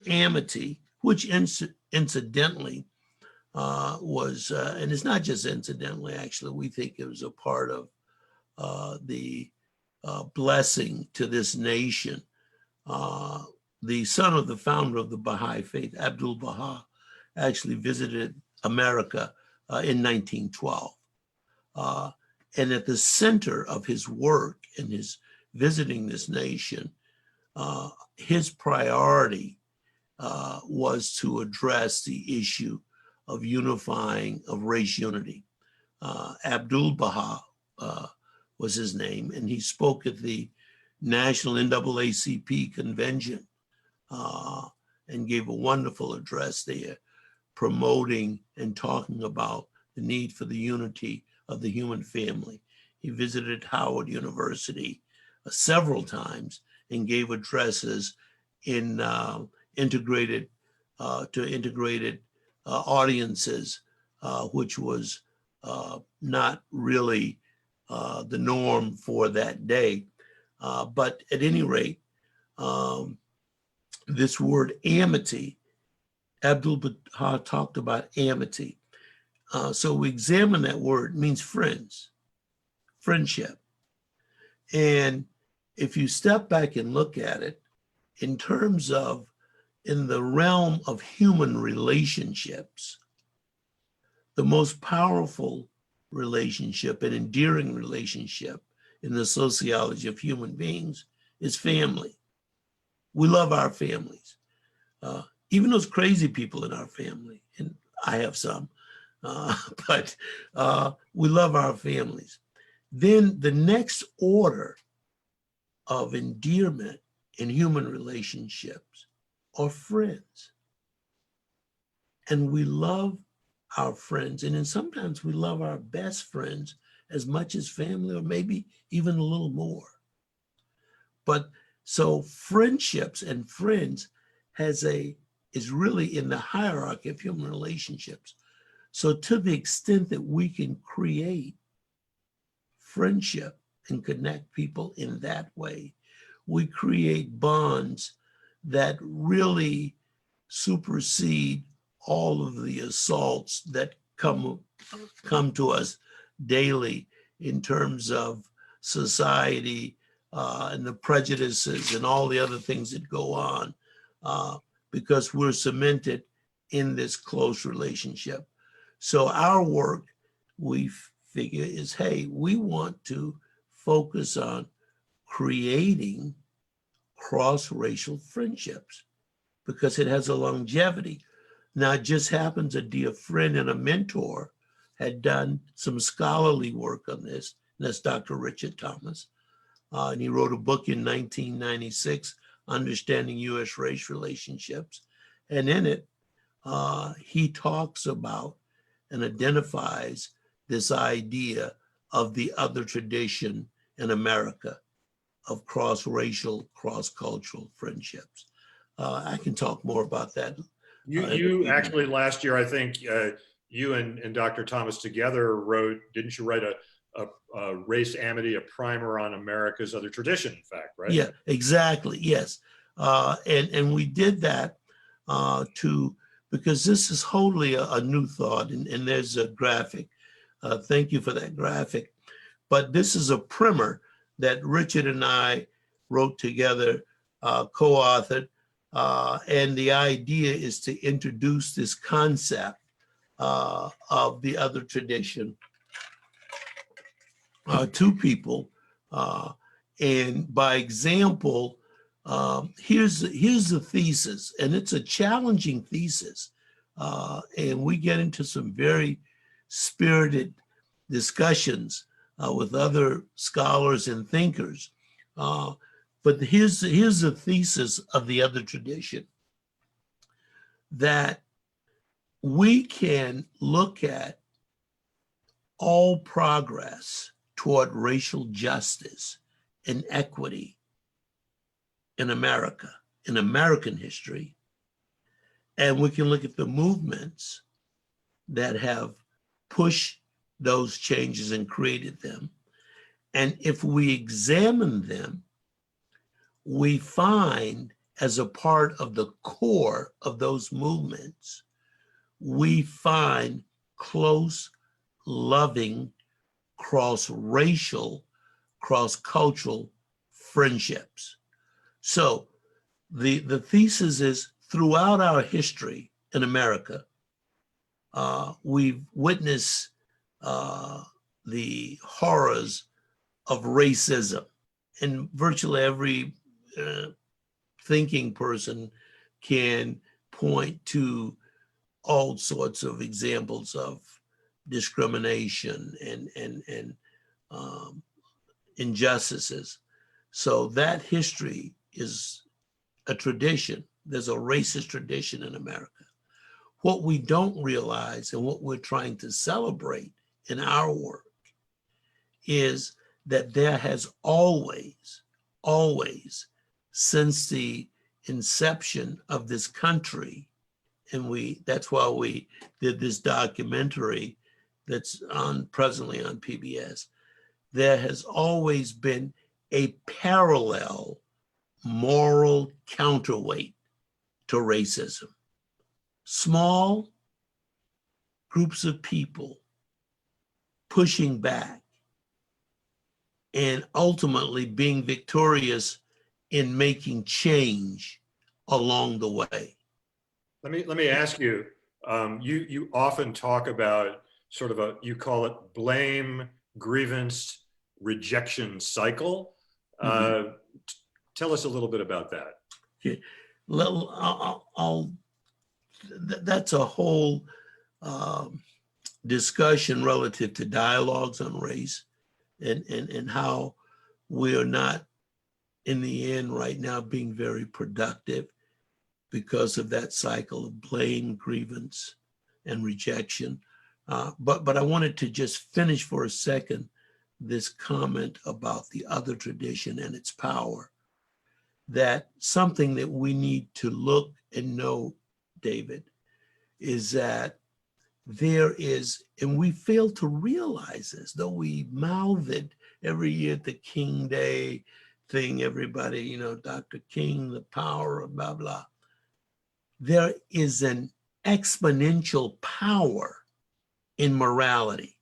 Amity, which incidentally was, and it's not just incidentally, actually, we think it was a part of the blessing to this nation. The son of the founder of the Baha'i faith, Abdul Baha, actually visited America in 1912. And at the center of his work and his visiting this nation, his priority was to address the issue of unifying, of race unity. Abdul Baha was his name, and he spoke at the National NAACP convention and gave a wonderful address there, promoting and talking about the need for the unity of the human family. He visited Howard University several times and gave addresses in integrated audiences, which was not really the norm for that day. But at any rate, this word amity, Abdul Baha talked about amity. So we examine that word, it means friends, friendship. And if you step back and look at it in terms of, in the realm of human relationships, the most powerful relationship and endearing relationship in the sociology of human beings is family. We love our families. Even those crazy people in our family, and I have some, but we love our families. Then the next order of endearment in human relationships are friends. And we love our friends, and then sometimes we love our best friends as much as family, or maybe even a little more. But so friendships and friends is really in the hierarchy of human relationships. So to the extent that we can create friendship and connect people in that way, we create bonds that really supersede all of the assaults that come to us daily in terms of society and the prejudices and all the other things that go on, because we're cemented in this close relationship. So our work, we figure, is, hey, we want to focus on creating cross-racial friendships because it has a longevity. Now, it just happens a dear friend and a mentor had done some scholarly work on this, and that's Dr. Richard Thomas. And he wrote a book in 1996, Understanding U.S. Race Relationships. And in it, he talks about and identifies this idea of the other tradition in America of cross-racial, cross-cultural friendships. I can talk more about that. You actually last year, I think you and Dr. Thomas together wrote, didn't you write a Race Amity, a primer on America's other tradition, in fact, right? Yeah, exactly, yes. And we did that because this is wholly a new thought, and there's a graphic. Thank you for that graphic. But this is a primer that Richard and I wrote together, co-authored, and the idea is to introduce this concept of the other tradition to people. And by example, here's the thesis, and it's a challenging thesis. And we get into some very spirited discussions with other scholars and thinkers. But here's the thesis of the other tradition, that we can look at all progress toward racial justice and equity in America, in American history, and we can look at the movements that have pushed those changes and created them. And if we examine them, we find as a part of the core of those movements, we find close, loving, cross-racial, cross-cultural friendships. So the thesis is, throughout our history in America, we've witnessed the horrors of racism, and virtually every thinking person can point to all sorts of examples of discrimination and injustices. So that history is a tradition. There's a racist tradition in America. What we don't realize, and what we're trying to celebrate in our work, is that there has always, since the inception of this country, and that's why we did this documentary that's presently on PBS, there has always been a parallel moral counterweight to racism. Small groups of people pushing back and ultimately being victorious in making change along the way. Let me ask you, you often talk about sort of you call it blame, grievance, rejection cycle. Tell us a little bit about that. Okay. That's a whole discussion relative to dialogues on race and how we are not, in the end right now, being very productive because of that cycle of blame, grievance, and rejection. But I wanted to just finish for a second this comment about the other tradition and its power. That something that we need to look and know, David, is that there is, and we fail to realize this, though we mouth it every year at the King Day thing, everybody, Dr. King, the power of blah, blah. There is an exponential power in morality.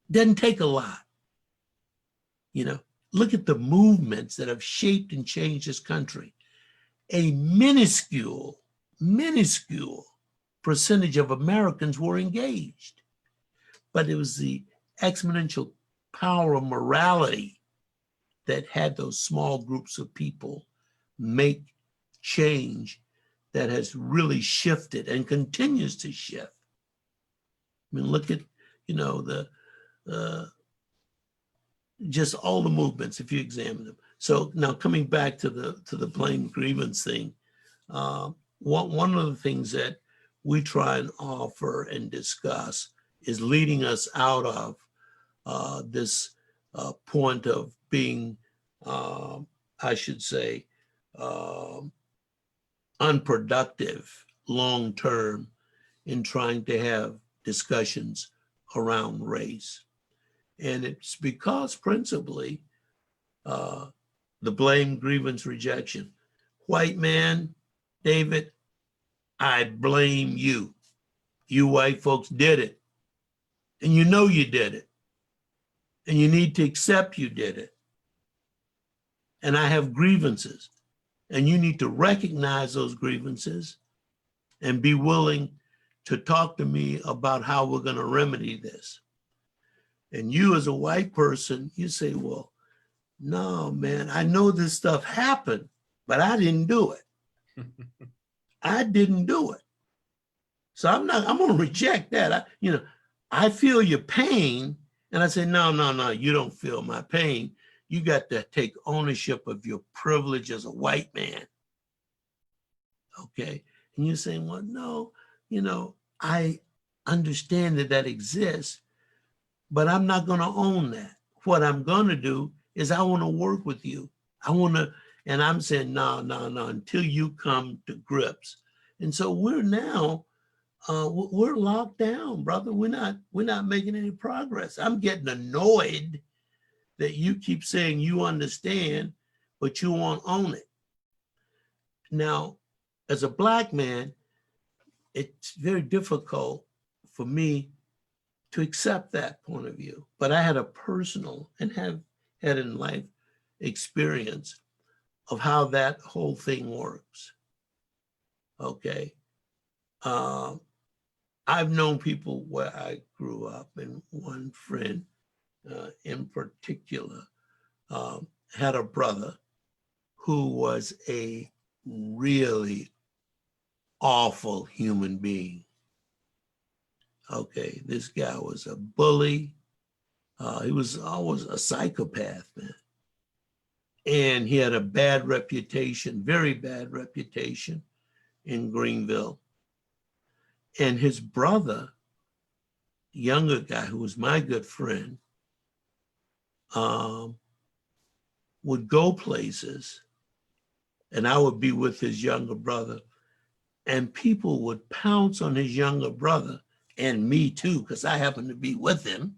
Doesn't take a lot. Look at the movements that have shaped and changed this country. A minuscule percentage of Americans were engaged, but it was the exponential power of morality that had those small groups of people make change that has really shifted and continues to shift. I mean, look at, just all the movements, if you examine them. So now coming back to the blame grievance thing, one of the things that we try and offer and discuss is leading us out of this point of being, I should say, unproductive long-term in trying to have discussions around race. And it's because principally the blame, grievance, rejection. White man, David, I blame you. You white folks did it. And you know you did it. And you need to accept you did it. And I have grievances. And you need to recognize those grievances and be willing to talk to me about how we're going to remedy this. And you as a white person, you say, well, no, man, I know this stuff happened, but I didn't do it. I didn't do it. So I'm going to reject that. I feel your pain. And I say, no, you don't feel my pain. You got to take ownership of your privilege as a white man. Okay. And you're saying, well, no, I understand that exists, but I'm not going to own that. What I'm going to do is I want to work with you. And I'm saying, no, until you come to grips. And so we're now, we're locked down, brother. We're not making any progress. I'm getting annoyed that you keep saying you understand, but you won't own it. Now, as a Black man, it's very difficult for me to accept that point of view. But I had a personal and have had in life experience of how that whole thing works. Okay. I've known people where I grew up, and one friend in particular had a brother who was a really awful human being. Okay, this guy was a bully. He was always a psychopath, man. And he had a bad reputation, very bad reputation in Greenville. And his brother, younger guy, who was my good friend, would go places, and I would be with his younger brother, and people would pounce on his younger brother, and me too, because I happened to be with him,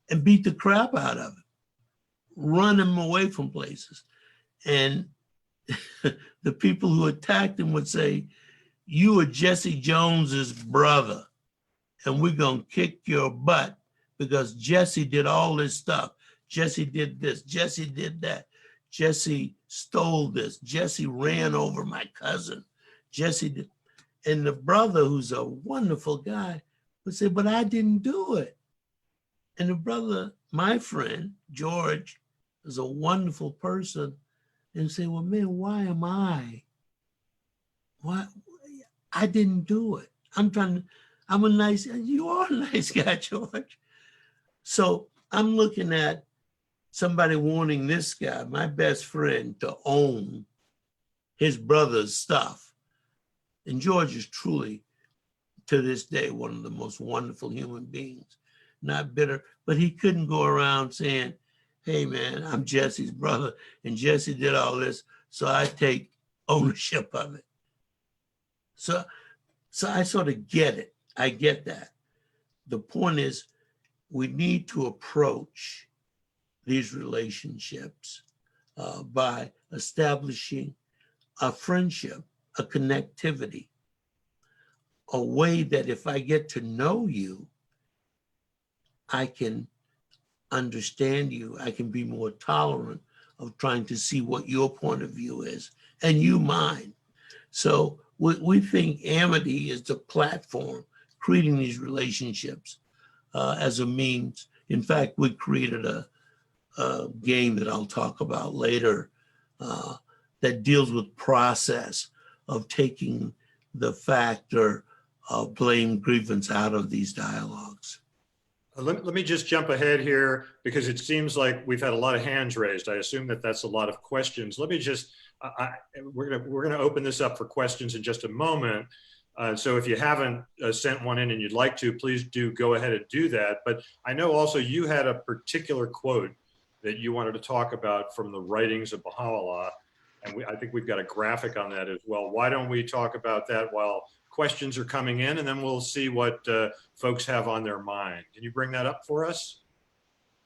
and beat the crap out of him, run him away from places. And the people who attacked him would say, "You are Jesse Jones's brother, and we're gonna kick your butt because Jesse did all this stuff. Jesse did this, Jesse did that. Jesse stole this. Jesse ran over my cousin. Jesse did." And the brother, who's a wonderful guy, would say, "But I didn't do it." And the brother, my friend, George, is a wonderful person, and say, "Well, man, why am I? Why? I didn't do it. I'm a nice, you are a nice guy, George." So I'm looking at somebody wanting this guy, my best friend, to own his brother's stuff. And George is truly, to this day, one of the most wonderful human beings, not bitter, but he couldn't go around saying, "Hey man, I'm Jesse's brother and Jesse did all this, so I take ownership of it." So I sort of get it. I get that. The point is, we need to approach these relationships by establishing a friendship, a connectivity, a way that if I get to know you, I can understand you. I can be more tolerant of trying to see what your point of view is and you mine. So we think Amity is the platform, creating these relationships as a means. In fact, we created a game that I'll talk about later that deals with process of taking the factor of blame grievance out of these dialogues. Let me just jump ahead here because it seems like we've had a lot of hands raised. I assume that that's a lot of questions. Let me just, we're gonna open this up for questions in just a moment. So if you haven't sent one in and you'd like to, please do go ahead and do that. But I know also you had a particular quote that you wanted to talk about from the writings of Baha'u'llah. And I think we've got a graphic on that as well. Why don't we talk about that while questions are coming in, and then we'll see what folks have on their mind. Can you bring that up for us?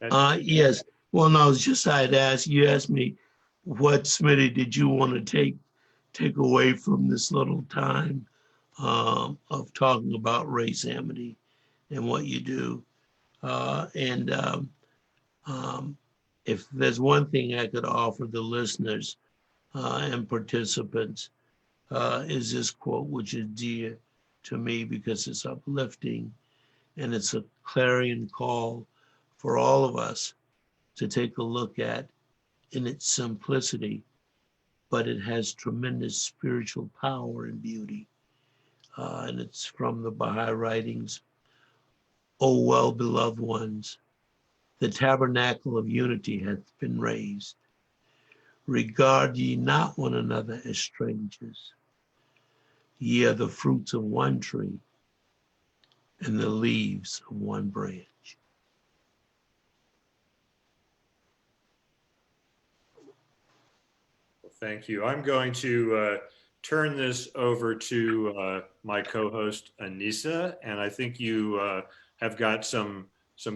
Yes. Well, no, it's just I'd asked, you asked me, what, Smitty, did you want to take away from this little time of talking about race amity and what you do? If there's one thing I could offer the listeners and participants is this quote, which is dear to me because it's uplifting and it's a clarion call for all of us to take a look at in its simplicity, but it has tremendous spiritual power and beauty. And it's from the Baha'i writings. "O well-beloved ones, the tabernacle of unity hath been raised. Regard ye not one another as strangers. Ye are the fruits of one tree and the leaves of one branch." Well, thank you. I'm going to turn this over to my co-host Anissa, and I think you have got some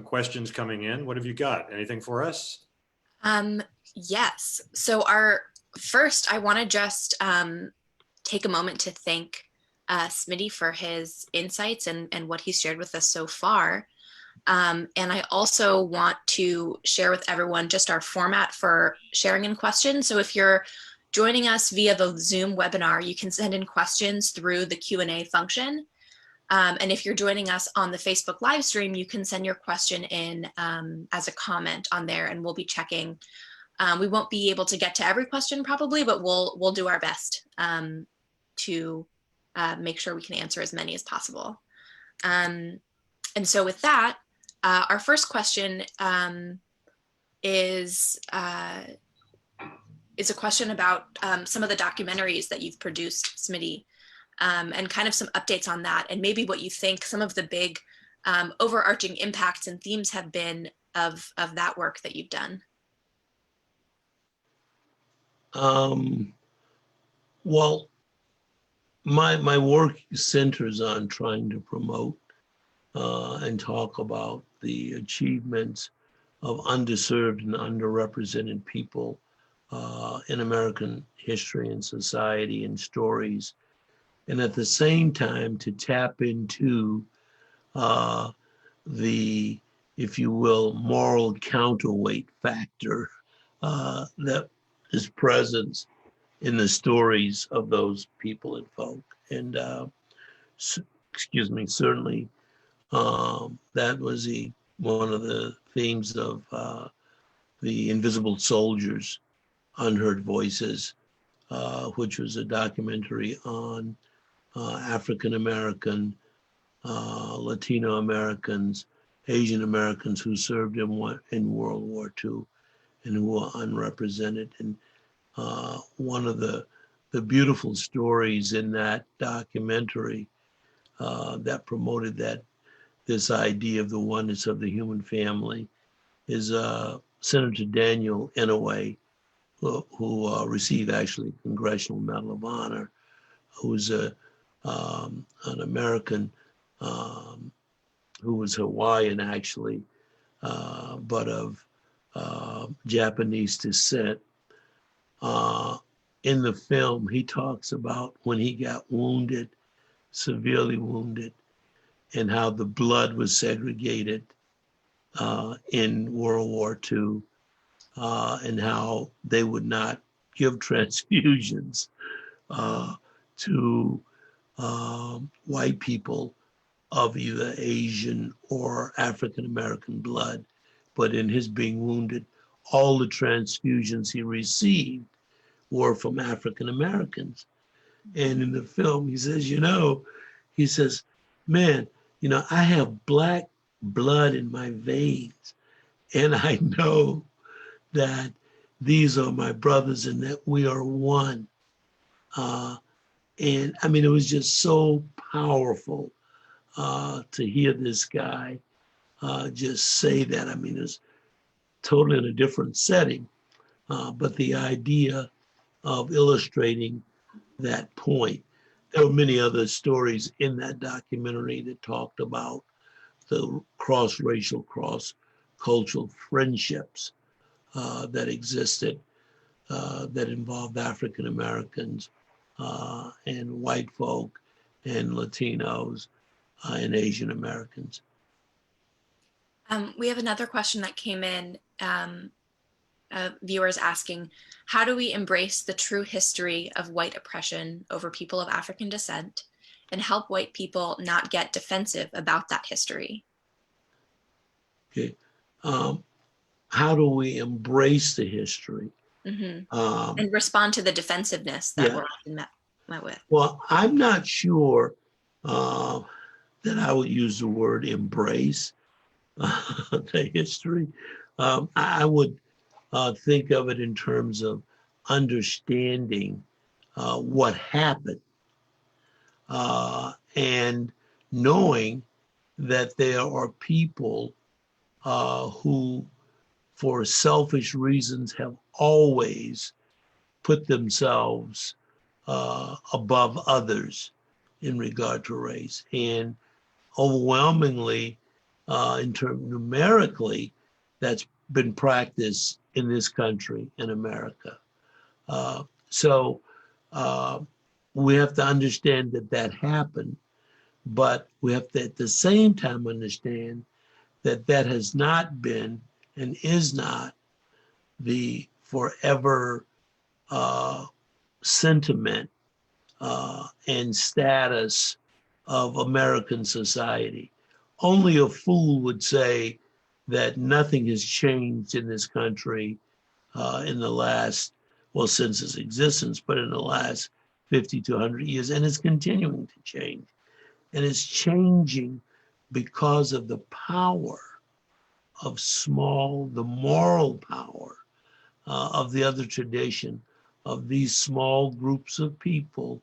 questions coming in. What have you got? Anything for us? Yes. So our First, I want to just take a moment to thank Smitty for his insights and what he's shared with us so far. And I also want to share with everyone just our format for sharing in questions. So if you're joining us via the Zoom webinar, you can send in questions through the Q&A function. And if you're joining us on the Facebook live stream, you can send your question in as a comment on there, and we'll be checking. We won't be able to get to every question probably, but we'll do our best to make sure we can answer as many as possible. And so with that, our first question is a question about some of the documentaries that you've produced, Smitty, and kind of some updates on that, and maybe what you think some of the big overarching impacts and themes have been of that work that you've done. Well, my work centers on trying to promote and talk about the achievements of underserved and underrepresented people in American history and society and stories, and at the same time to tap into the, if you will, moral counterweight factor that is present in the stories of those people and folk. And excuse me, certainly that was one of the themes of the Invisible Soldiers, Unheard Voices, which was a documentary on African American, Latino Americans, Asian Americans who served in World War II and who were unrepresented. And one of the beautiful stories in that documentary that promoted this idea of the oneness of the human family is Senator Daniel Inouye, who received actually a Congressional Medal of Honor, who's an American who was Hawaiian actually, but of Japanese descent. In the film, he talks about when he got wounded, severely wounded, and how the blood was segregated in World War II, and how they would not give transfusions to white people of either Asian or African American blood. But in his being wounded, all the transfusions he received were from African Americans. And in the film, he says, man, I have black blood in my veins, and I know that these are my brothers and that we are one. And I mean, it was just so powerful to hear this guy just say that. I mean, it's totally in a different setting, but the idea of illustrating that point. There were many other stories in that documentary that talked about the cross-racial, cross-cultural friendships that existed that involved African Americans and white folk and Latinos and Asian Americans. We have another question that came in. Viewers asking, how do we embrace the true history of white oppression over people of African descent and help white people not get defensive about that history? Okay. How do we embrace the history? Mm-hmm. And respond to the defensiveness that we're often met with? Well, I'm not sure that I would use the word embrace the history. I would think of it in terms of understanding what happened and knowing that there are people who, for selfish reasons, have always put themselves above others in regard to race. And overwhelmingly, numerically, that's been practiced in this country, in America. So we have to understand that that happened, but we have to at the same time understand that that has not been and is not the forever sentiment and status of American society. Only a fool would say that nothing has changed in this country in the last, well, since its existence, but in the last 50 to 100 years, and it's continuing to change. And it's changing because of the power of the moral power of the other tradition of these small groups of people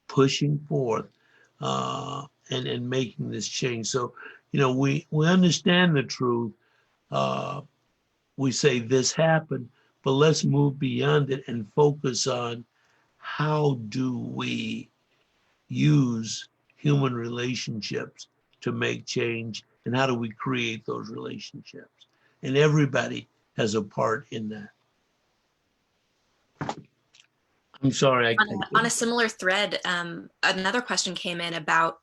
pushing forth and making this change. So, we understand the truth. We say this happened, but let's move beyond it and focus on how do we use human relationships to make change, and how do we create those relationships? And everybody has a part in that. I'm sorry. On a similar thread, another question came in about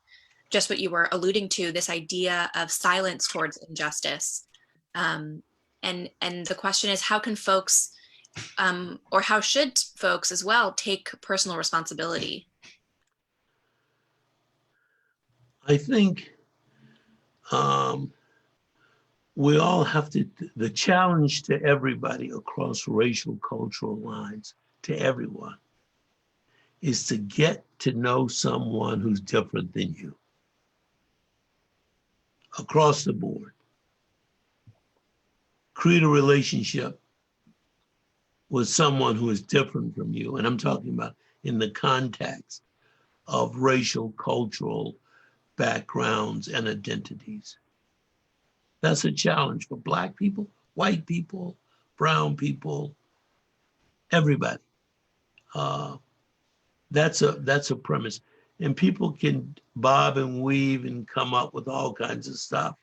just what you were alluding to, this idea of silence towards injustice. And the question is, how can folks, or how should folks as well, take personal responsibility? I think we all have to, the challenge to everybody across racial, cultural lines, to everyone, is to get to know someone who's different than you across the board. Create a relationship with someone who is different from you. And I'm talking about in the context of racial, cultural backgrounds and identities. That's a challenge for Black people, white people, brown people, everybody. That's a premise. And people can bob and weave and come up with all kinds of stuff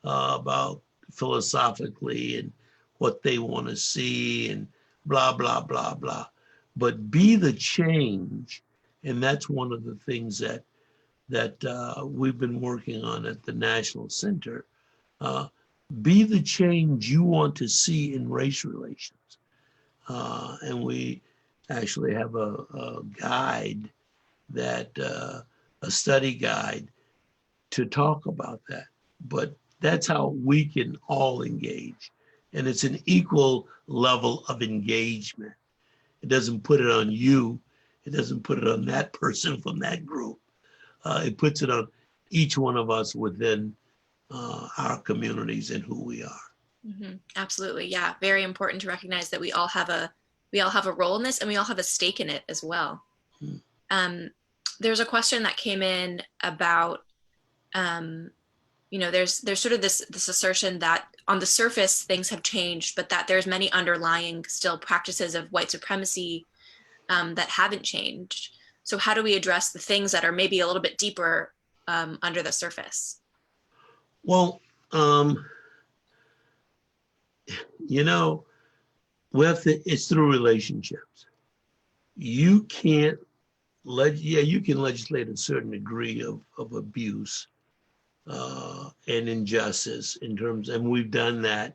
about philosophically and what they want to see and blah, blah, blah, blah. But be the change. And that's one of the things that we've been working on at the National Center. Be the change you want to see in race relations. And we actually have a guide a study guide to talk about that. But that's how we can all engage. And it's an equal level of engagement. It doesn't put it on you. It doesn't put it on that person from that group. It puts it on each one of us within our communities and who we are. Mm-hmm. Absolutely. Yeah. Very important to recognize that we all have a role in this, and we all have a stake in it as well. There's a question that came in about, there's sort of this assertion that on the surface things have changed, but that there's many underlying still practices of white supremacy that haven't changed. So how do we address the things that are maybe a little bit deeper under the surface? Well, it's through relationships. You can't you can legislate a certain degree of abuse and injustice in terms, and we've done that,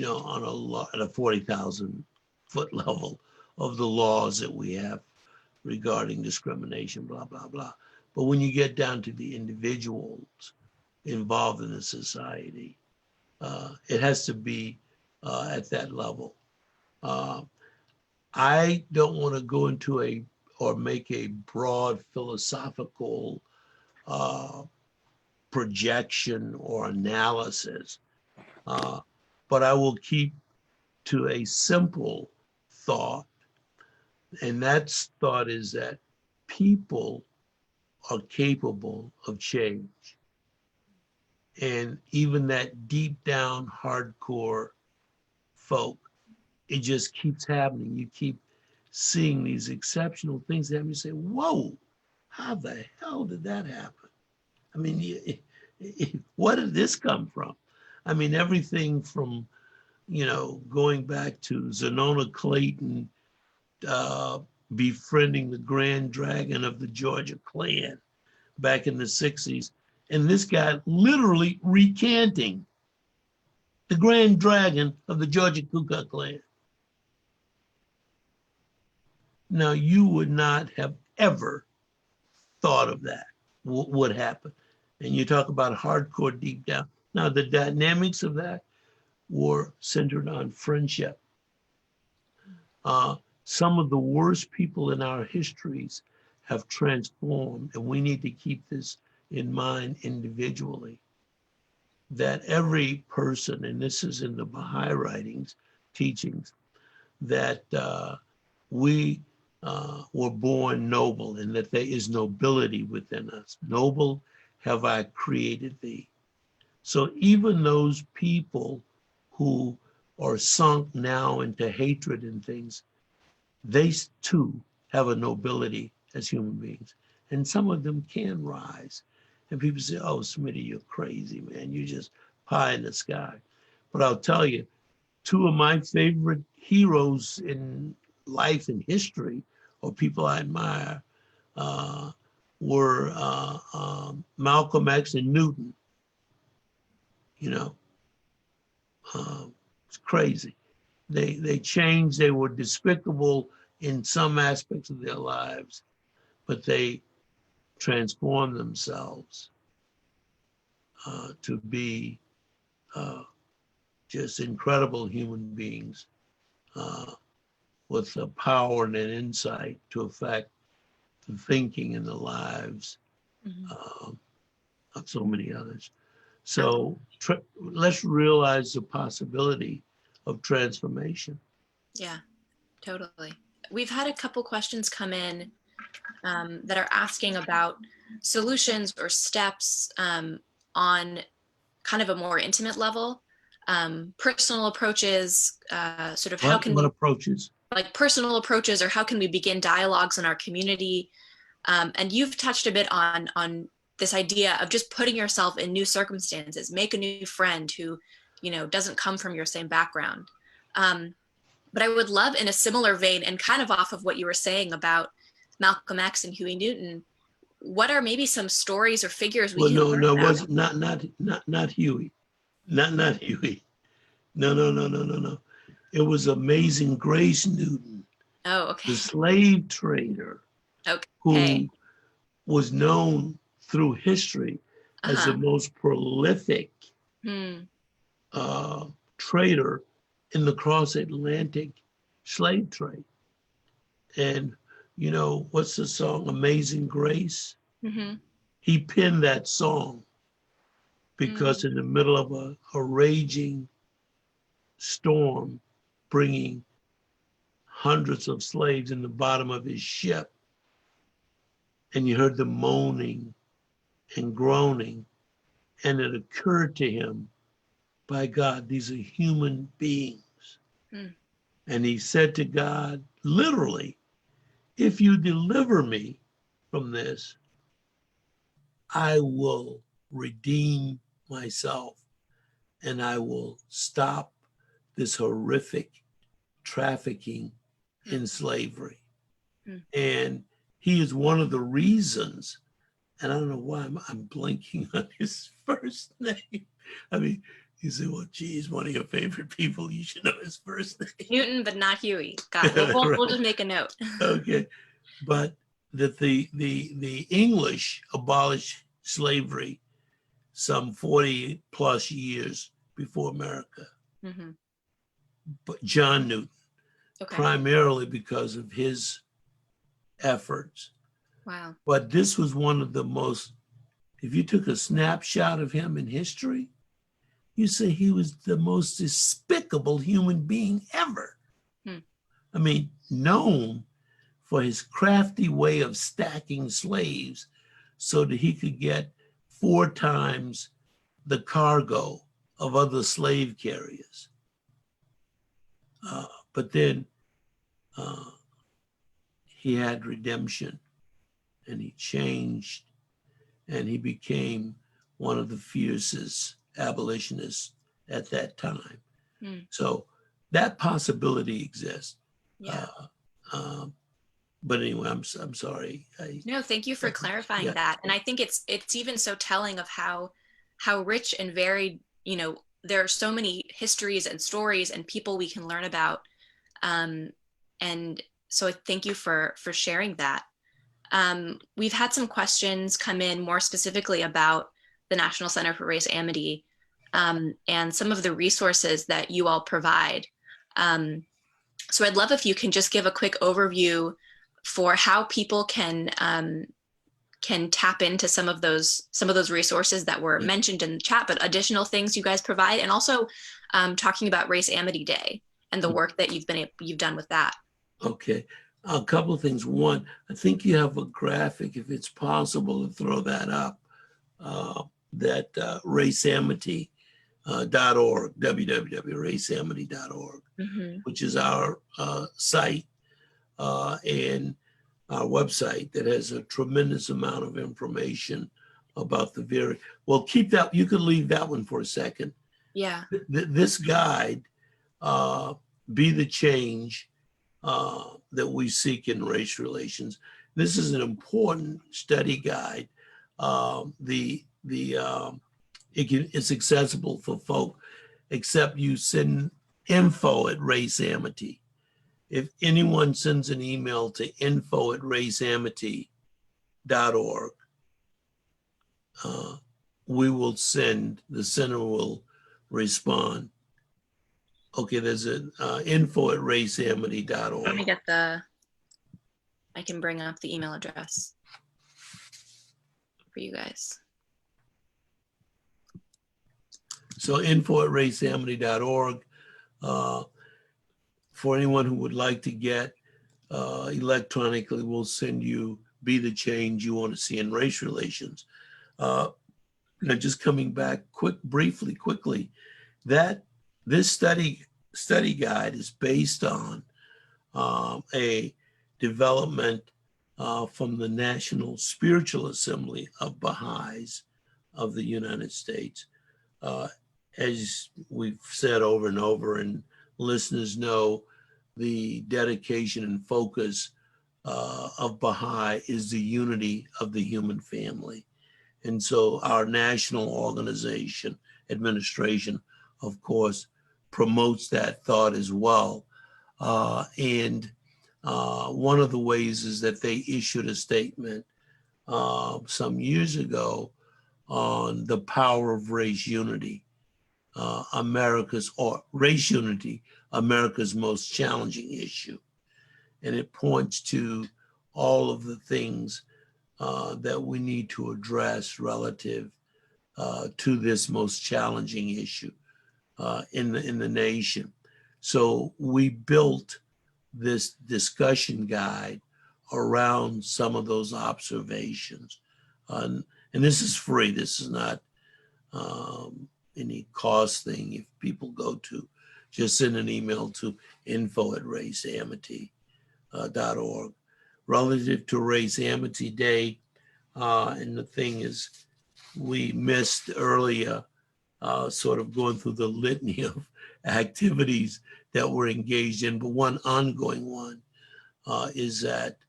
on at a 40,000 foot level of the laws that we have regarding discrimination, blah, blah, blah. But when you get down to the individuals involved in the society, it has to be at that level. I don't want to go into make a broad philosophical projection or analysis, but I will keep to a simple thought. And that thought is that people are capable of change. And even that deep down hardcore folk, it just keeps happening. You keep seeing these exceptional things that you say, whoa, how the hell did that happen? I mean, what did this come from? I mean, everything from, going back to Zenona Clayton befriending the Grand Dragon of the Georgia Klan back in the 60s. And this guy literally recanting the Grand Dragon of the Georgia Ku Klux Klan. Now, you would not have ever thought of that would happen. And you talk about hardcore deep down. Now, the dynamics of that were centered on friendship. Some of the worst people in our histories have transformed, and we need to keep this in mind individually, that every person, and this is in the Baha'i writings, teachings, that we were born noble and that there is nobility within us. Noble have I created thee. So even those people who are sunk now into hatred and things, they too have a nobility as human beings. And some of them can rise. And people say, oh, Smitty, you're crazy, man. You're just pie in the sky. But I'll tell you, two of my favorite heroes in life and history, or people I admire, were Malcolm X and Newton. You know, it's crazy. They changed. They were despicable in some aspects of their lives, but they transformed themselves to be just incredible human beings with the power and an insight to affect the thinking and the lives of so many others. So let's realize the possibility of transformation. Yeah, totally. We've had a couple questions come in that are asking about solutions or steps on kind of a more intimate level, personal approaches, sort of how can what approaches? Like personal approaches, or how can we begin dialogues in our community? And you've touched a bit on this idea of just putting yourself in new circumstances, make a new friend who, you know, doesn't come from your same background. But I would love, in a similar vein, and kind of off of what you were saying about Malcolm X and Huey Newton, what are maybe some stories or figures we can learn No, it about? wasn't not Huey, not Huey. No. It was Amazing Grace Newton, Oh, okay. the slave trader, Okay. who was known through history as the most prolific trader in the cross-Atlantic slave trade. And you know, what's the song, Amazing Grace? He penned that song because in the middle of a raging storm, bringing hundreds of slaves in the bottom of his ship, and you heard them moaning and groaning, and it occurred to him, by God, these are human beings. And he said to God, literally, if you deliver me from this, I will redeem myself and I will stop this horrific trafficking in slavery. And he is one of the reasons, and I don't know why I'm blanking on his first name. I mean, you say, well, geez, one of your favorite people, you should know his first name. Newton, but not Huey. Got it. We'll just make a note. Okay. But that the English abolished slavery some 40 plus years before America. But John Newton, primarily because of his efforts. Wow. But this was one of the most, if you took a snapshot of him in history, you say he was the most despicable human being ever. I mean, known for his crafty way of stacking slaves so that he could get 4 times the cargo of other slave carriers. But then he had redemption, and he changed, and he became one of the fiercest abolitionists at that time. So that possibility exists. But anyway, I'm sorry. No, thank you for clarifying Yeah. that. And I think it's even so telling of how rich and varied, there are so many histories and stories and people we can learn about. And so thank you for sharing that. We've had some questions come in more specifically about the National Center for Race Amity, and some of the resources that you all provide. So I'd love if you can just give a quick overview for how people can tap into some of those resources that were mentioned in the chat, but additional things you guys provide, and also talking about Race Amity Day and the work that you've done with that. Okay, a couple of things. One, I think you have a graphic, if it's possible to throw that up, that raceamity.org, www.raceamity.org, which is our site and our website that has a tremendous amount of information about the well, keep that, you could leave that one for a second. Yeah. This guide, Be the Change that we seek in race relations. This is an important study guide. It's accessible for folk, except you send info@Race Amity. If anyone sends an email to info@raceamity.org, we will send, the center will respond. Okay, there's an info@raceamity.org. Let me get I can bring up the email address for you guys. So info@raceamity.org. For anyone who would like to get electronically, we'll send you Be the Change You Want to See in Race Relations. Now just coming back quickly, that this study guide is based on a development from the National Spiritual Assembly of Baha'is of the United States. As we've said over and over, and listeners know, the dedication and focus of Baha'i is the unity of the human family. And so our national organization, administration, of course, promotes that thought as well. And one of the ways is that they issued a statement some years ago on the power of race unity, race unity, America's most challenging issue. And it points to all of the things that we need to address relative to this most challenging issue in the nation. So we built this discussion guide around some of those observations. And this is free. This is not any cost thing. If people go to, just send an email to info@raceamity.org. Relative to Race Amity Day, and the thing is, we missed earlier sort of going through the litany of activities that we're engaged in, but one ongoing one is that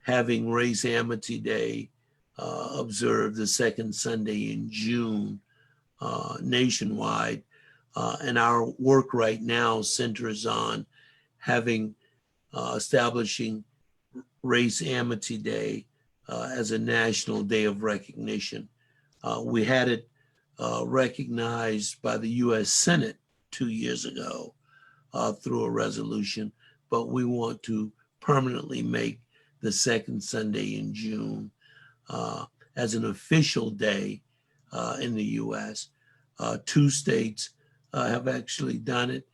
having Race Amity Day observed the second Sunday in June nationwide. And our work right now centers on establishing Race Amity Day as a national day of recognition. We had it recognized by the U.S. Senate 2 years ago through a resolution, but we want to permanently make the second Sunday in June as an official day in the U.S. 2 states have actually done it.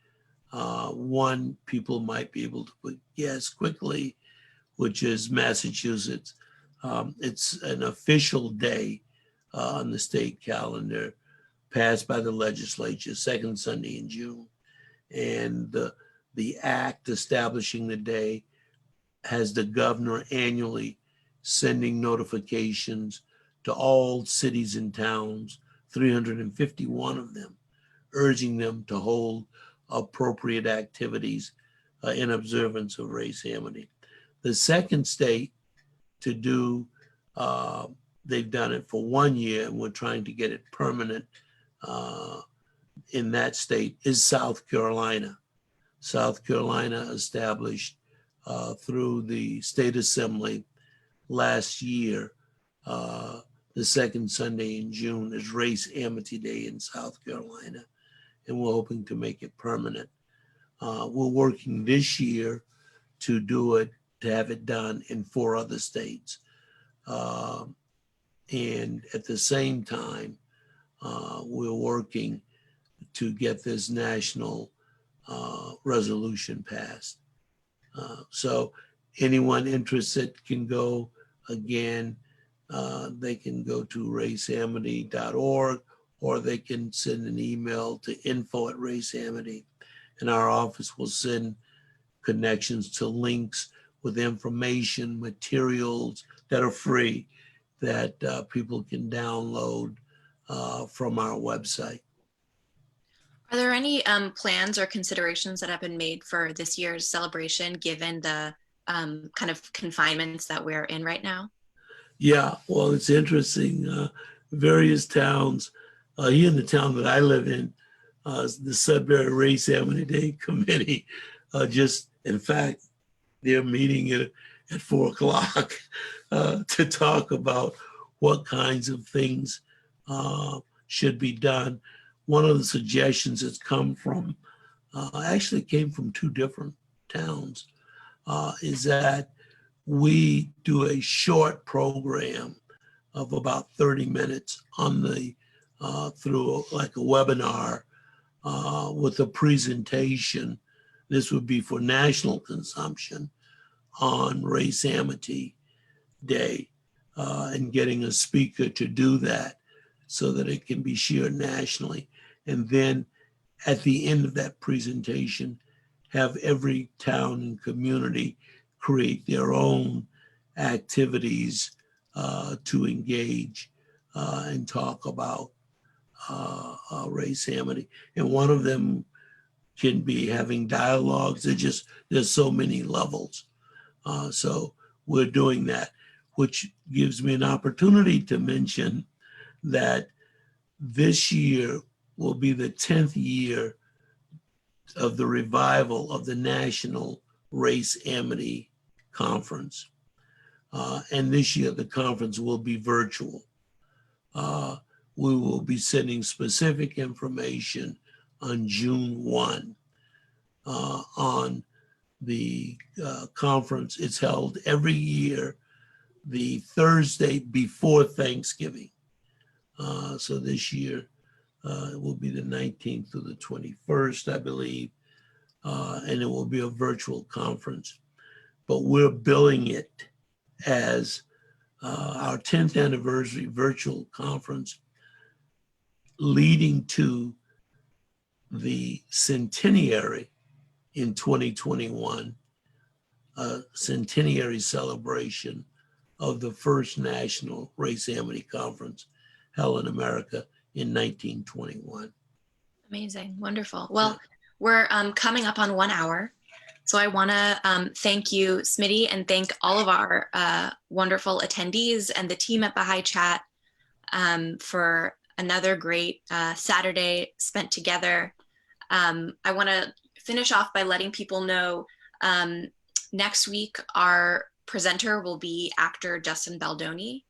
One, people might be able to guess quickly, which is Massachusetts. It's an official day on the state calendar, passed by the legislature, second Sunday in June. And the act establishing the day has the governor annually sending notifications to all cities and towns, 351 of them, urging them to hold appropriate activities in observance of race amity. The second state to do, they've done it for 1 year, and we're trying to get it permanent in that state, is South Carolina. South Carolina established through the state assembly last year, the second Sunday in June is Race Amity Day in South Carolina, and we're hoping to make it permanent. We're working this year to do it, to have it done in 4 other states. And at the same time, we're working to get this national resolution passed. So anyone interested can go. Again, they can go to raceamity.org, or they can send an email to info@raceamity, and our office will send connections to links with information, materials that are free that people can download from our website. Are there any plans or considerations that have been made for this year's celebration, given the kind of confinements that we're in right now? Yeah, well, it's interesting. Various towns, here in the town that I live in, the Sudbury Race Amity Day Committee, in fact, they're meeting at 4 o'clock to talk about what kinds of things should be done. One of the suggestions that's come from, actually came from 2 different towns, is that we do a short program of about 30 minutes on the through like a webinar with a presentation. This would be for national consumption on Race Amity Day, and getting a speaker to do that so that it can be shared nationally. And then at the end of that presentation, have every town and community create their own activities to engage and talk about race amity. And one of them can be having dialogues. There's so many levels. So we're doing that, which gives me an opportunity to mention that this year will be the 10th year of the revival of the National Race Amity Conference. And this year the conference will be virtual. We will be sending specific information on June 1 on the conference. It's held every year the Thursday before Thanksgiving. So this year it will be the 19th through the 21st, I believe, and it will be a virtual conference. But we're billing it as our 10th anniversary virtual conference, leading to the centenary in 2021, a centenary celebration of the first National Race Amity Conference held in America in 1921. Amazing, wonderful. Well, we're coming up on 1 hour. So I want to thank you, Smitty, and thank all of our wonderful attendees and the team at Baha'i Chat for another great Saturday spent together. I want to finish off by letting people know next week our presenter will be actor Justin Baldoni.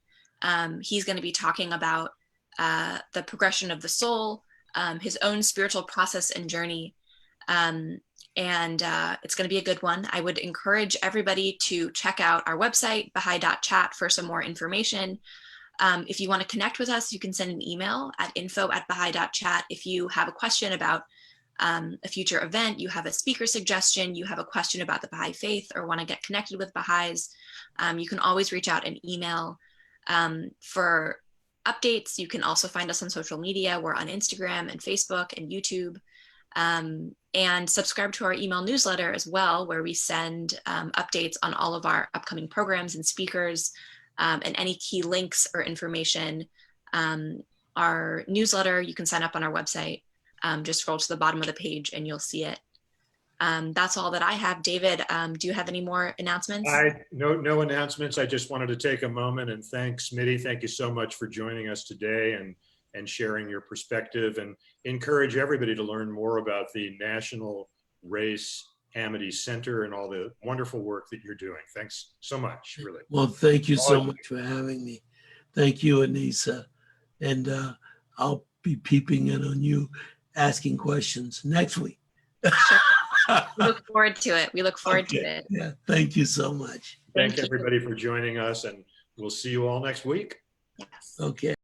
He's going to be talking about the progression of the soul, his own spiritual process and journey. And it's going to be a good one. I would encourage everybody to check out our website, baha'i.chat, for some more information. If you want to connect with us, you can send an email at info@baha'i.chat. If you have a question about a future event, you have a speaker suggestion, you have a question about the Baha'i faith, or want to get connected with Baha'is, you can always reach out and email. For updates, you can also find us on social media. We're on Instagram and Facebook and YouTube. And subscribe to our email newsletter as well, where we send updates on all of our upcoming programs and speakers, and any key links or information. Our newsletter, you can sign up on our website. Just scroll to the bottom of the page and you'll see it. That's all that I have. David, do you have any more announcements? No announcements. I just wanted to take a moment and thank Smitty. Thank you so much for joining us today and sharing your perspective, and encourage everybody to learn more about the National Race Amity Center and all the wonderful work that you're doing. Thanks so much, really. Well, thank you so much for having me. Thank you, Anissa. And I'll be peeping in on you, asking questions next week. We look forward to it. We look forward to it. Yeah, thank you so much. Thank everybody for joining us, and we'll see you all next week. Yes. Okay.